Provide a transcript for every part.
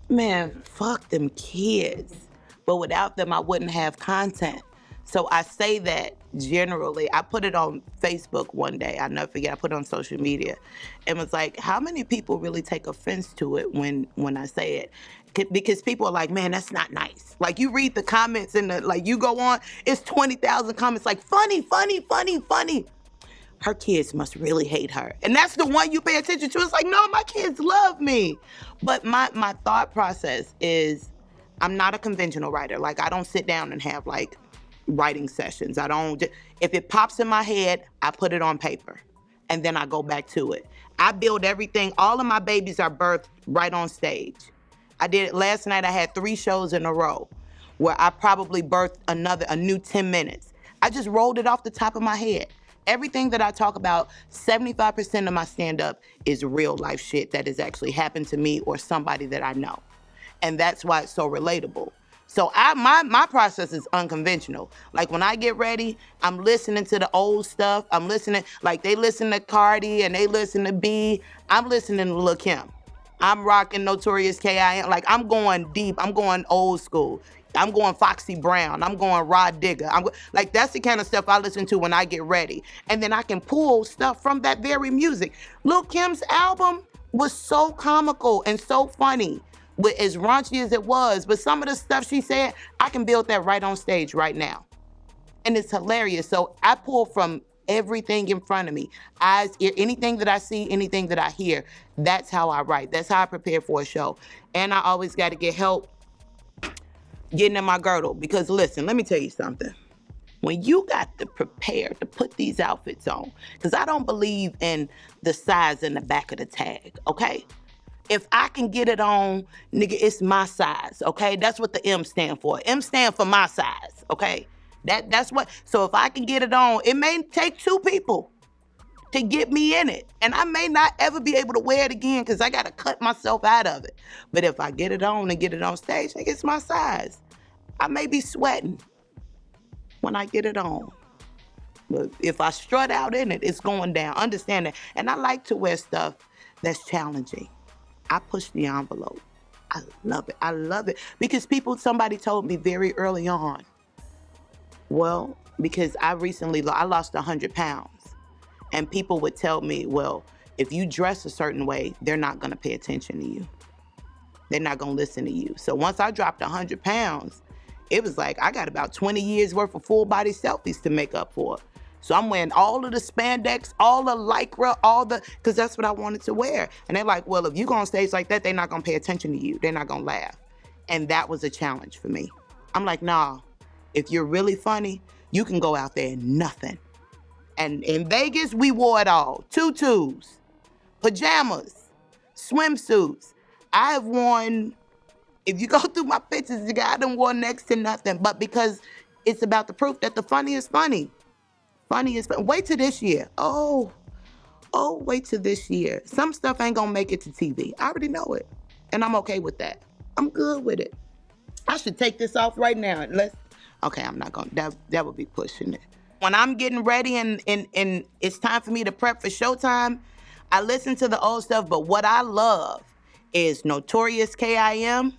Man, fuck them kids. But without them, I wouldn't have content. So I say that generally. I put it on Facebook one day. I never forget. I put it on social media, and was like, "How many people really take offense to it when I say it?" Because people are like, "Man, that's not nice." Like you read the comments and like you go on, it's 20,000 comments like funny, funny, funny, funny. Her kids must really hate her. And that's the one you pay attention to. It's like, no, my kids love me. But my thought process is I'm not a conventional writer. Like I don't sit down and have like writing sessions. I don't, if it pops in my head, I put it on paper and then I go back to it. I build everything. All of my babies are birthed right on stage. I did it last night. I had 3 shows in a row where I probably birthed a new 10 minutes. I just rolled it off the top of my head. Everything that I talk about, 75% of my stand-up is real life shit that has actually happened to me or somebody that I know. And that's why it's so relatable. So my process is unconventional. Like when I get ready, I'm listening to the old stuff. I'm listening, like they listen to Cardi and they listen to B. I'm listening to Lil' Kim. I'm rocking Notorious K.I.M. Like I'm going deep. I'm going old school. I'm going Foxy Brown. I'm going Rod Digger. Like that's the kind of stuff I listen to when I get ready. And then I can pull stuff from that very music. Lil' Kim's album was so comical and so funny, with as raunchy as it was. But some of the stuff she said, I can build that right on stage right now. And it's hilarious. So I pull from everything in front of me. Eyes, ear, anything that I see, anything that I hear. That's how I write. That's how I prepare for a show. And I always got to get help getting in my girdle. Because listen, let me tell you something. When you got to prepare to put these outfits on, because I don't believe in the size in the back of the tag, okay? If I can get it on, nigga, it's my size, okay? That's what the M stand for. M stand for my size, okay? That's what, so if I can get it on, it may take 2 people to get me in it. And I may not ever be able to wear it again because I got to cut myself out of it. But if I get it on and get it on stage, like it's my size. I may be sweating when I get it on. But if I strut out in it, it's going down. Understand that. And I like to wear stuff that's challenging. I push the envelope. I love it. I love it. Because somebody told me very early on, well, because I lost 100 pounds. And people would tell me, well, if you dress a certain way, they're not going to pay attention to you. They're not going to listen to you. So once I dropped 100 pounds, it was like I got about 20 years worth of full body selfies to make up for. So I'm wearing all of the spandex, all the Lycra, because that's what I wanted to wear. And they're like, well, if you go on stage like that, they're not going to pay attention to you. They're not going to laugh. And that was a challenge for me. I'm like, nah, if you're really funny, you can go out there and nothing. And in Vegas, we wore it all. Tutus, pajamas, swimsuits. I have worn, if you go through my pictures, I done wore next to nothing. But because it's about the proof that the funny is funny. Funny is funny. Wait till this year. Oh, wait till this year. Some stuff ain't gonna make it to TV. I already know it. And I'm okay with that. I'm good with it. I should take this off right now. Okay, I'm not gonna, that would be pushing it. When I'm getting ready and it's time for me to prep for showtime, I listen to the old stuff, but what I love is Notorious K.I.M.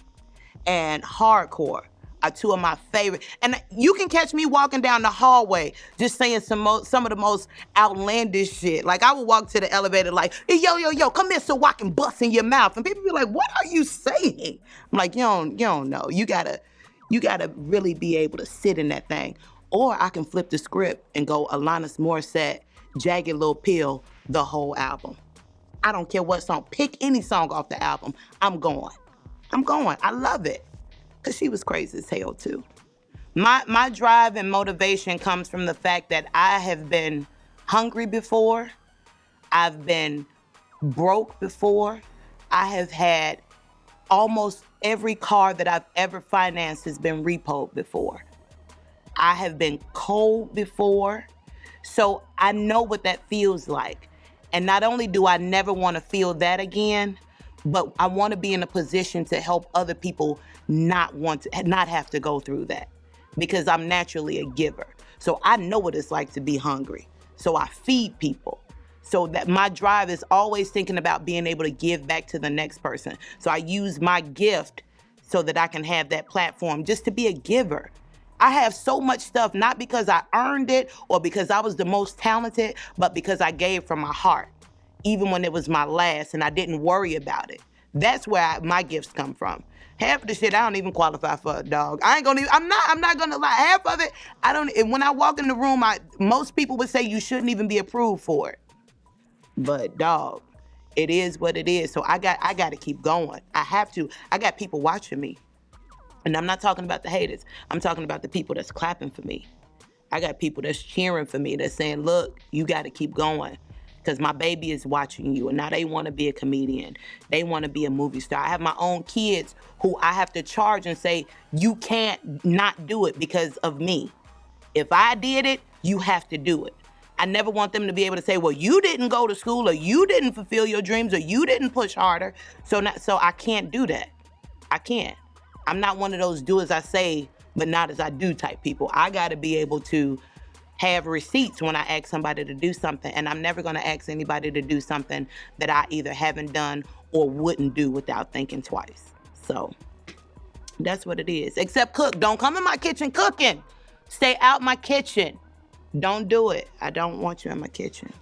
and Hardcore are 2 of my favorite. And you can catch me walking down the hallway just saying some of the most outlandish shit. Like I would walk to the elevator like, hey, yo, come here so I can bust in your mouth. And people be like, what are you saying? I'm like, you don't know. You gotta really be able to sit in that thing. Or I can flip the script and go Alanis Morissette, Jagged Little Pill, the whole album. I don't care what song. Pick any song off the album. I'm going. I love it. Because she was crazy as hell, too. My drive and motivation comes from the fact that I have been hungry before. I've been broke before. I have had almost every car that I've ever financed has been repoed before. I have been cold before. So I know what that feels like. And not only do I never want to feel that again, but I want to be in a position to help other people not have to go through that, because I'm naturally a giver. So I know what it's like to be hungry. So I feed people. So that my drive is always thinking about being able to give back to the next person. So I use my gift so that I can have that platform just to be a giver. I have so much stuff, not because I earned it or because I was the most talented, but because I gave from my heart, even when it was my last and I didn't worry about it. That's where my gifts come from. Half of the shit I don't even qualify for, dog. I'm not gonna lie. Half of it, I don't. When I walk in the room, most people would say you shouldn't even be approved for it. But dog, it is what it is. So I got to keep going. I have to. I got people watching me. And I'm not talking about the haters. I'm talking about the people that's clapping for me. I got people that's cheering for me, that's saying, look, you got to keep going because my baby is watching you. And now they want to be a comedian. They want to be a movie star. I have my own kids who I have to charge and say, you can't not do it because of me. If I did it, you have to do it. I never want them to be able to say, well, you didn't go to school or you didn't fulfill your dreams or you didn't push harder. So I can't do that. I can't. I'm not one of those do as I say, but not as I do type people. I got to be able to have receipts when I ask somebody to do something. And I'm never going to ask anybody to do something that I either haven't done or wouldn't do without thinking twice. So that's what it is. Except cook. Don't come in my kitchen cooking. Stay out my kitchen. Don't do it. I don't want you in my kitchen.